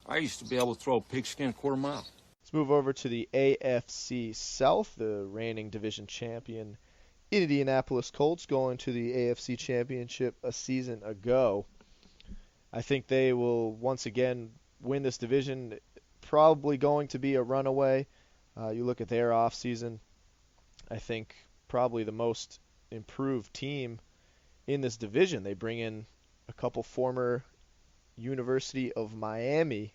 I used to be able to throw a pigskin a quarter mile. Let's move over to the AFC South, the reigning division champion Indianapolis Colts going to the AFC Championship a season ago. I think they will once again win this division, probably going to be a runaway. You look at their offseason, I think probably the most improved team in this division. They bring in a couple former University of Miami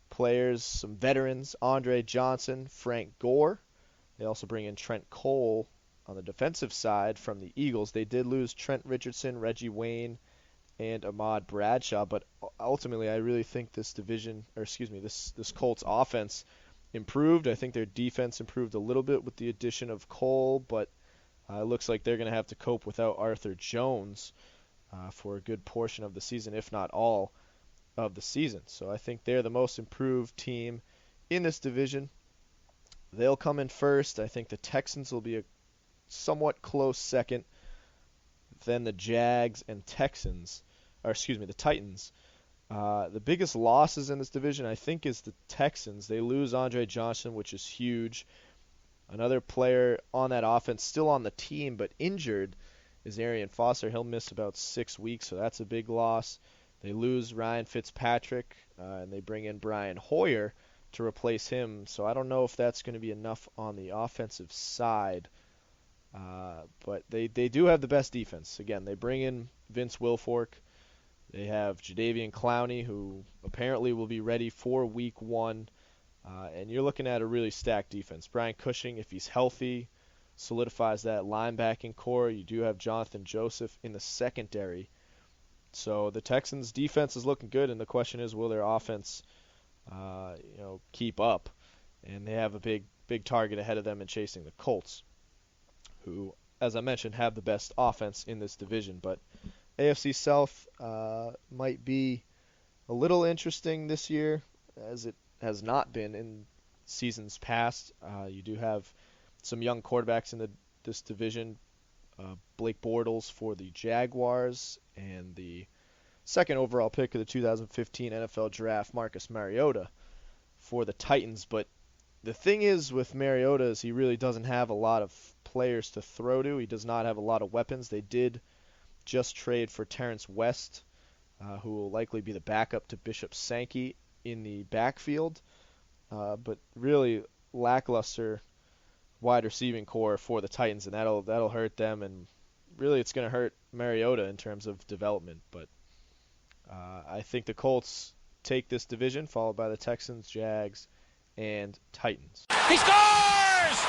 players, some veterans, Andre Johnson, Frank Gore. They also bring in Trent Cole on the defensive side from the Eagles. They did lose Trent Richardson, Reggie Wayne, and Ahmad Bradshaw, but ultimately I really think this Colts offense improved. I think their defense improved a little bit with the addition of Cole, but it looks like they're going to have to cope without Arthur Jones for a good portion of the season, if not all of the season. So I think they're the most improved team in this division. They'll come in first. I think the Texans will be a somewhat close second. Then the Jags and the Titans. The biggest losses in this division, I think, is the Texans. They lose Andre Johnson, which is huge. Another player on that offense, still on the team but injured, is Arian Foster. He'll miss about 6 weeks, so that's a big loss. They lose Ryan Fitzpatrick, and they bring in Brian Hoyer to replace him. So I don't know if that's going to be enough on the offensive side. But they do have the best defense. Again, they bring in Vince Wilfork. They have Jadeveon Clowney, who apparently will be ready for Week 1. And you're looking at a really stacked defense. Brian Cushing, if he's healthy, solidifies that linebacking core. You do have Jonathan Joseph in the secondary. So the Texans' defense is looking good, and the question is, will their offense keep up? And they have a big target ahead of them in chasing the Colts, who, as I mentioned, have the best offense in this division. But AFC South might be a little interesting this year, as it has not been in seasons past. You do have some young quarterbacks in this division. Blake Bortles for the Jaguars, and the second overall pick of the 2015 NFL Draft, Marcus Mariotta, for the Titans. But the thing is with Mariota is he really doesn't have a lot of players to throw to. He does not have a lot of weapons. They did just trade for Terrence West, who will likely be the backup to Bishop Sankey in the backfield. But really lackluster wide receiving core for the Titans, and that'll hurt them, and really it's going to hurt Mariota in terms of development. But I think the Colts take this division, followed by the Texans, Jags, and Titans. He scores!